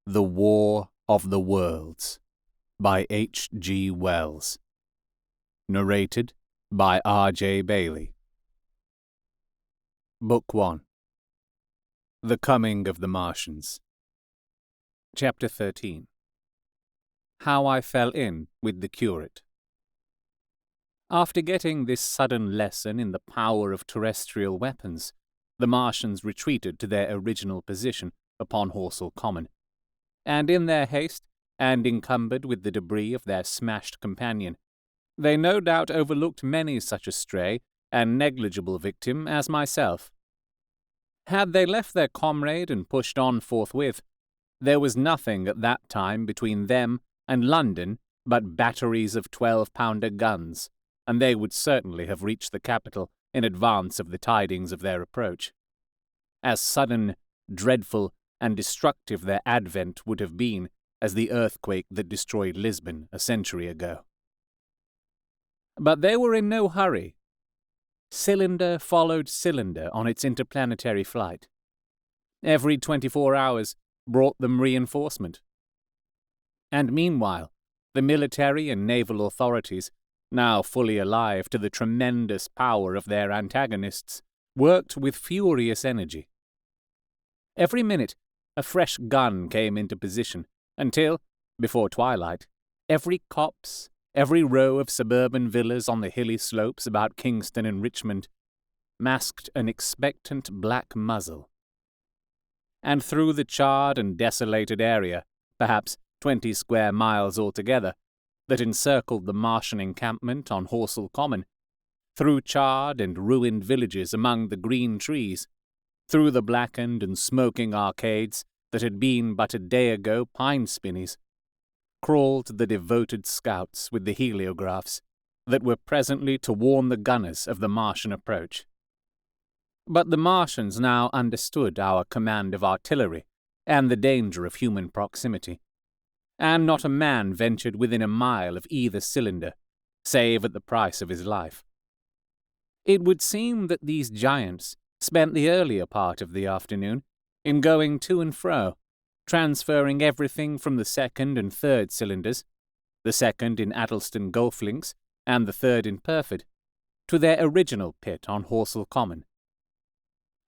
The War of the Worlds by H. G. Wells. Narrated by R. J. Bailey. Book 1. The Coming of the Martians. Chapter 13. How I Fell In with the Curate. After getting this sudden lesson in the power of terrestrial weapons, the Martians retreated to their original position upon Horsell Common, and in their haste, and encumbered with the debris of their smashed companion, they no doubt overlooked many such a stray and negligible victim as myself. Had they left their comrade and pushed on forthwith, there was nothing at that time between them and London but batteries of 12-pounder guns, and they would certainly have reached the capital in advance of the tidings of their approach. As sudden, dreadful, and destructive their advent would have been as the earthquake that destroyed Lisbon a century ago. But they were in no hurry. Cylinder followed cylinder on its interplanetary flight. Every 24 hours brought them reinforcement. And meanwhile, the military and naval authorities, now fully alive to the tremendous power of their antagonists, worked with furious energy. Every minute, a fresh gun came into position, until, before twilight, every copse, every row of suburban villas on the hilly slopes about Kingston and Richmond, masked an expectant black muzzle. And through the charred and desolated area, perhaps 20 square miles altogether, that encircled the Martian encampment on Horsell Common, through charred and ruined villages among the green trees, through the blackened and smoking arcades that had been but a day ago pine spinneys, crawled the devoted scouts with the heliographs that were presently to warn the gunners of the Martian approach. But the Martians now understood our command of artillery and the danger of human proximity, and not a man ventured within a mile of either cylinder, save at the price of his life. It would seem that these giants spent the earlier part of the afternoon in going to and fro, transferring everything from the second and third cylinders, the second in Addlestone Golf Links and the third in Perford, to their original pit on Horsell Common.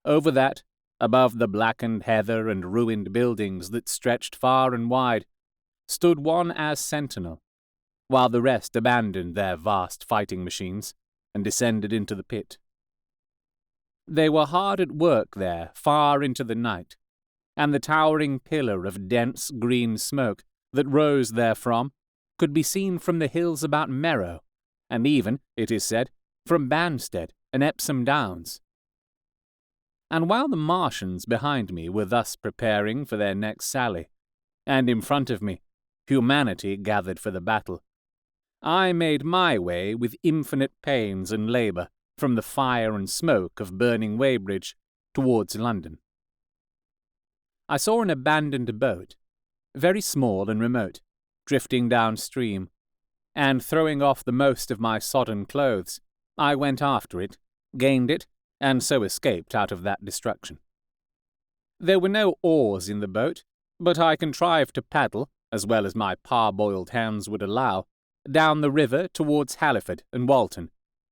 Over that, above the blackened heather and ruined buildings that stretched far and wide, stood one as sentinel, while the rest abandoned their vast fighting machines and descended into the pit. They were hard at work there far into the night, and the towering pillar of dense green smoke that rose therefrom could be seen from the hills about Merrow, and even, it is said, from Banstead and Epsom Downs. And while the Martians behind me were thus preparing for their next sally, and in front of me humanity gathered for the battle, I made my way with infinite pains and labour from the fire and smoke of burning Weybridge towards London. I saw an abandoned boat, very small and remote, drifting downstream, and throwing off the most of my sodden clothes, I went after it, gained it, and so escaped out of that destruction. There were no oars in the boat, but I contrived to paddle, as well as my parboiled hands would allow, down the river towards Halliford and Walton,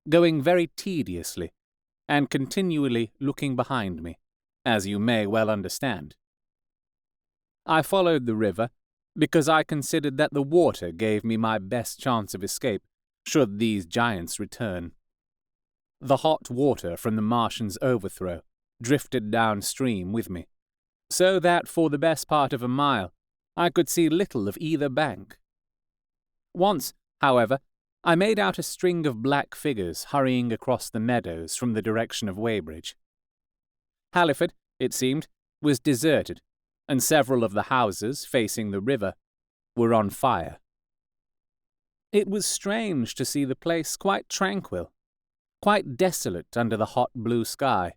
going very tediously, and continually looking behind me, as you may well understand. I followed the river, because I considered that the water gave me my best chance of escape, should these giants return. The hot water from the Martians' overthrow drifted downstream with me, so that for the best part of a mile I could see little of either bank. Once, however, I made out a string of black figures hurrying across the meadows from the direction of Weybridge. Halliford, it seemed, was deserted, and several of the houses facing the river were on fire. It was strange to see the place quite tranquil, quite desolate under the hot blue sky,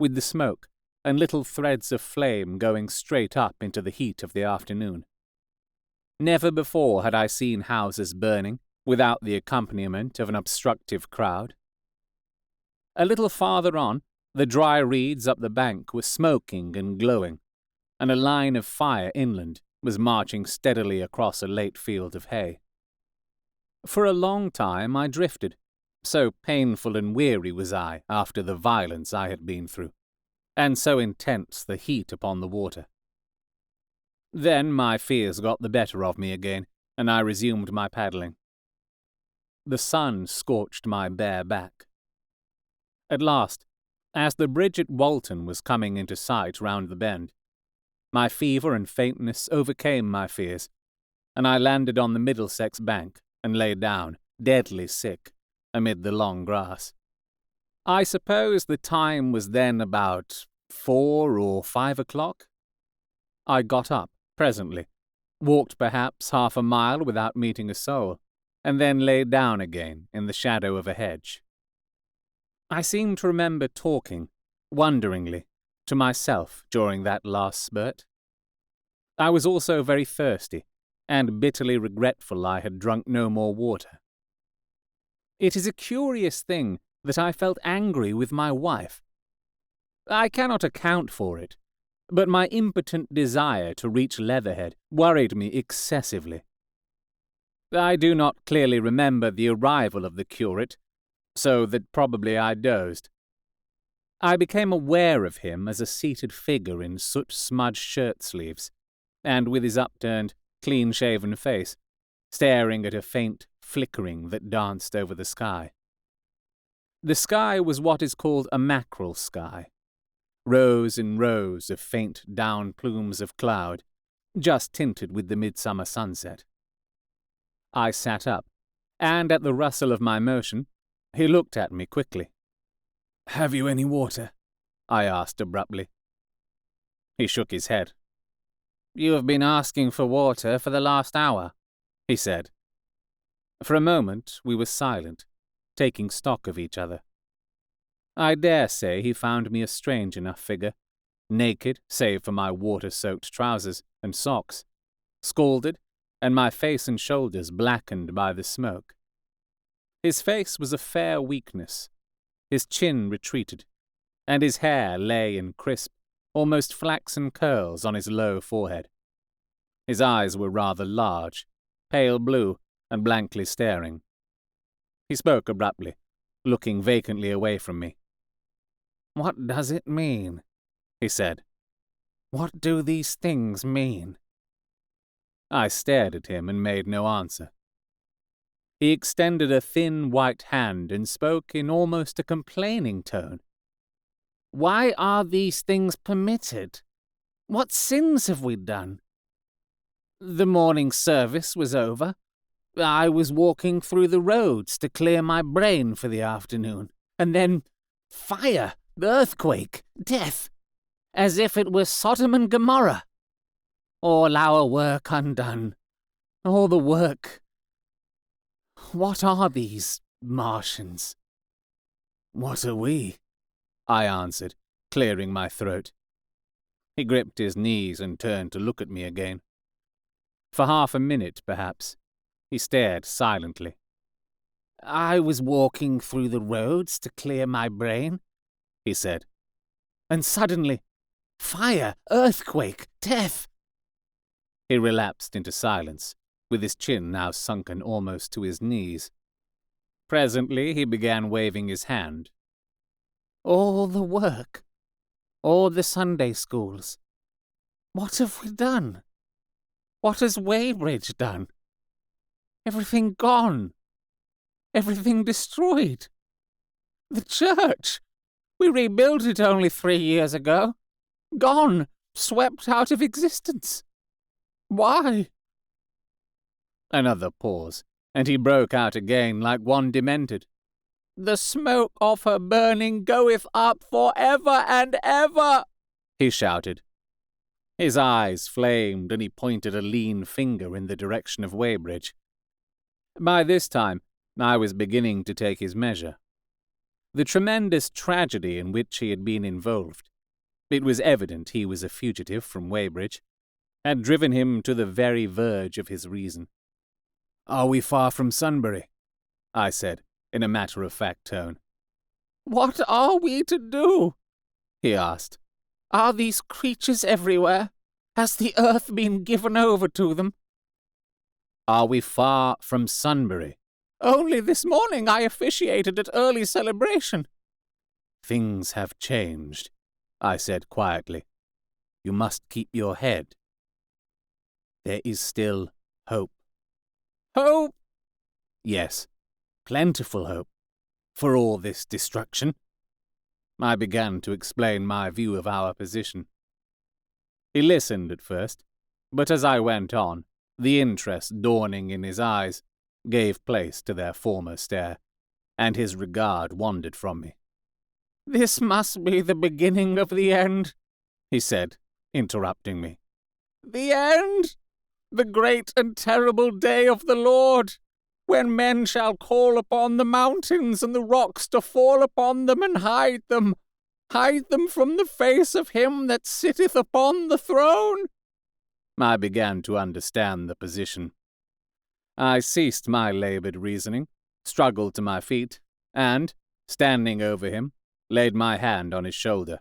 with the smoke and little threads of flame going straight up into the heat of the afternoon. Never before had I seen houses burning without the accompaniment of an obstructive crowd. A little farther on, the dry reeds up the bank were smoking and glowing, and a line of fire inland was marching steadily across a late field of hay. For a long time I drifted, so painful and weary was I after the violence I had been through, and so intense the heat upon the water. Then my fears got the better of me again, and I resumed my paddling. The sun scorched my bare back. At last, as the bridge at Walton was coming into sight round the bend, my fever and faintness overcame my fears, and I landed on the Middlesex bank and lay down, deadly sick, amid the long grass. I suppose the time was then about 4 or 5 o'clock. I got up presently, walked perhaps half a mile without meeting a soul, and then lay down again in the shadow of a hedge. I seem to remember talking, wonderingly, to myself during that last spurt. I was also very thirsty, and bitterly regretful I had drunk no more water. It is a curious thing that I felt angry with my wife. I cannot account for it, but my impotent desire to reach Leatherhead worried me excessively. I do not clearly remember the arrival of the curate, so that probably I dozed. I became aware of him as a seated figure in soot-smudged shirt-sleeves, and with his upturned, clean-shaven face, staring at a faint flickering that danced over the sky. The sky was what is called a mackerel sky, rows and rows of faint down plumes of cloud, just tinted with the midsummer sunset. I sat up, and at the rustle of my motion, he looked at me quickly. "Have you any water?" I asked abruptly. He shook his head. "You have been asking for water for the last hour," he said. For a moment we were silent, taking stock of each other. I dare say he found me a strange enough figure, naked save for my water-soaked trousers and socks, scalded, and my face and shoulders blackened by the smoke. His face was a fair weakness. His chin retreated, and his hair lay in crisp, almost flaxen curls on his low forehead. His eyes were rather large, pale blue, and blankly staring. He spoke abruptly, looking vacantly away from me. "What does it mean?" he said. "What do these things mean?" I stared at him and made no answer. He extended a thin white hand and spoke in almost a complaining tone. "Why are these things permitted? What sins have we done? The morning service was over. I was walking through the roads to clear my brain for the afternoon, and then fire, earthquake, death, as if it were Sodom and Gomorrah. All our work undone, all the work. What are these Martians?" "What are we?" I answered, clearing my throat. He gripped his knees and turned to look at me again. For half a minute, perhaps, he stared silently. "I was walking through the roads to clear my brain," he said, "and suddenly, fire, earthquake, death." He relapsed into silence, with his chin now sunken almost to his knees. Presently he began waving his hand. "All the work, all the Sunday schools. What have we done? What has Weybridge done? Everything gone. Everything destroyed. The church! We rebuilt it only 3 years ago. Gone, swept out of existence. Why?" Another pause, and he broke out again like one demented. "The smoke of her burning goeth up for ever and ever," he shouted. His eyes flamed, and he pointed a lean finger in the direction of Weybridge. By this time, I was beginning to take his measure. The tremendous tragedy in which he had been involved, it was evident he was a fugitive from Weybridge, had driven him to the very verge of his reason. "Are we far from Sunbury?" I said, in a matter-of-fact tone. "What are we to do?" he asked. "Are these creatures everywhere? Has the earth been given over to them? Are we far from Sunbury? Only this morning I officiated at early celebration. Things have changed, I said quietly. You must keep your head. There is still hope. Hope? Yes, plentiful hope, for all this destruction. I began to explain my view of our position. He listened at first, but as I went on, the interest dawning in his eyes gave place to their former stare, and his regard wandered from me. This must be the beginning of the end, he said, interrupting me. The end? The great and terrible day of the Lord, when men shall call upon the mountains and the rocks to fall upon them and hide them from the face of him that sitteth upon the throne? I began to understand the position. I ceased my laboured reasoning, struggled to my feet, and, standing over him, laid my hand on his shoulder.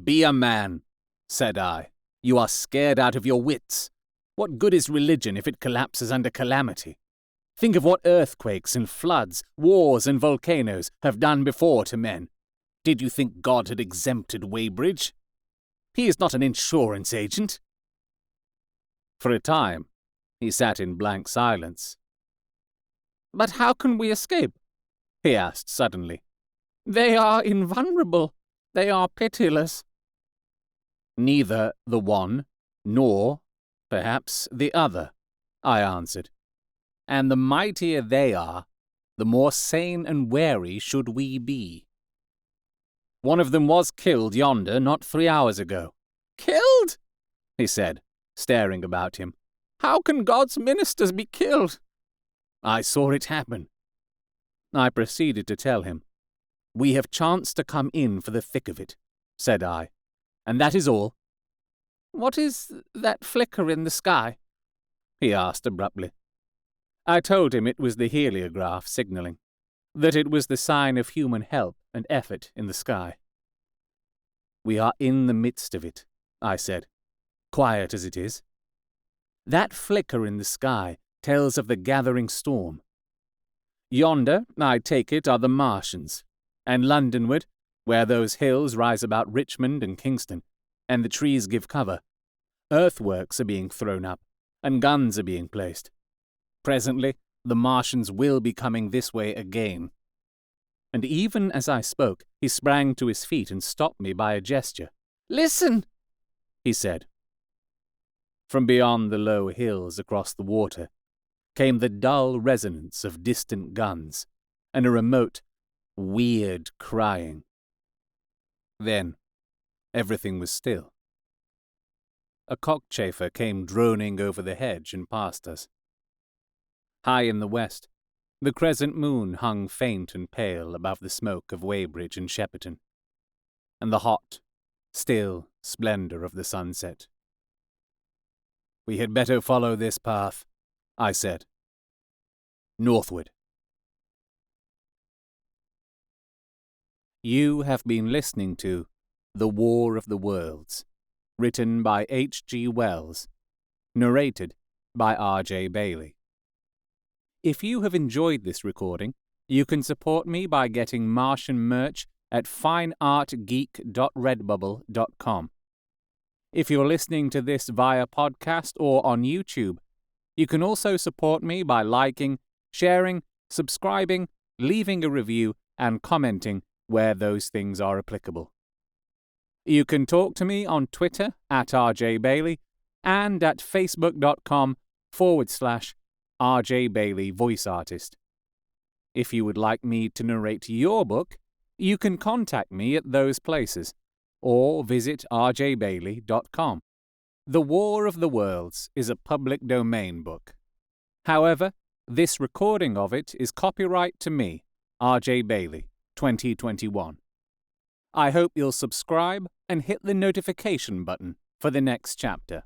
Be a man, said I. You are scared out of your wits. What good is religion if it collapses under calamity? Think of what earthquakes and floods, wars and volcanoes have done before to men. Did you think God had exempted Weybridge? He is not an insurance agent. For a time, he sat in blank silence. But how can we escape? He asked suddenly. They are invulnerable. They are pitiless. Neither the one, nor, perhaps, the other, I answered. And the mightier they are, the more sane and wary should we be. One of them was killed yonder not 3 hours ago. Killed? He said, staring about him. How can God's ministers be killed? I saw it happen. I proceeded to tell him. We have chanced to come in for the thick of it, said I, and that is all. What is that flicker in the sky? He asked abruptly. I told him it was the heliograph signalling, that it was the sign of human help and effort in the sky. We are in the midst of it, I said, quiet as it is. That flicker in the sky tells of the gathering storm. Yonder, I take it, are the Martians, and Londonward, where those hills rise about Richmond and Kingston, and the trees give cover, earthworks are being thrown up, and guns are being placed. Presently, the Martians will be coming this way again. And even as I spoke, he sprang to his feet and stopped me by a gesture. Listen, he said. From beyond the low hills across the water came the dull resonance of distant guns and a remote, weird crying. Then everything was still. A cockchafer came droning over the hedge and past us. High in the west, the crescent moon hung faint and pale above the smoke of Weybridge and Shepperton, and the hot, still splendour of the sunset. We had better follow this path, I said. Northward. You have been listening to The War of the Worlds, written by H.G. Wells, narrated by R.J. Bailey. If you have enjoyed this recording, you can support me by getting Martian merch at fineartgeek.redbubble.com. If you're listening to this via podcast or on YouTube, you can also support me by liking, sharing, subscribing, leaving a review, and commenting where those things are applicable. You can talk to me on Twitter at RJ Bailey and at facebook.com/RJ Bailey Voice Artist. If you would like me to narrate your book, you can contact me at those places, or visit rjbailey.com. The War of the Worlds is a public domain book. However, this recording of it is copyright to me, R.J. Bailey, 2021. I hope you'll subscribe and hit the notification button for the next chapter.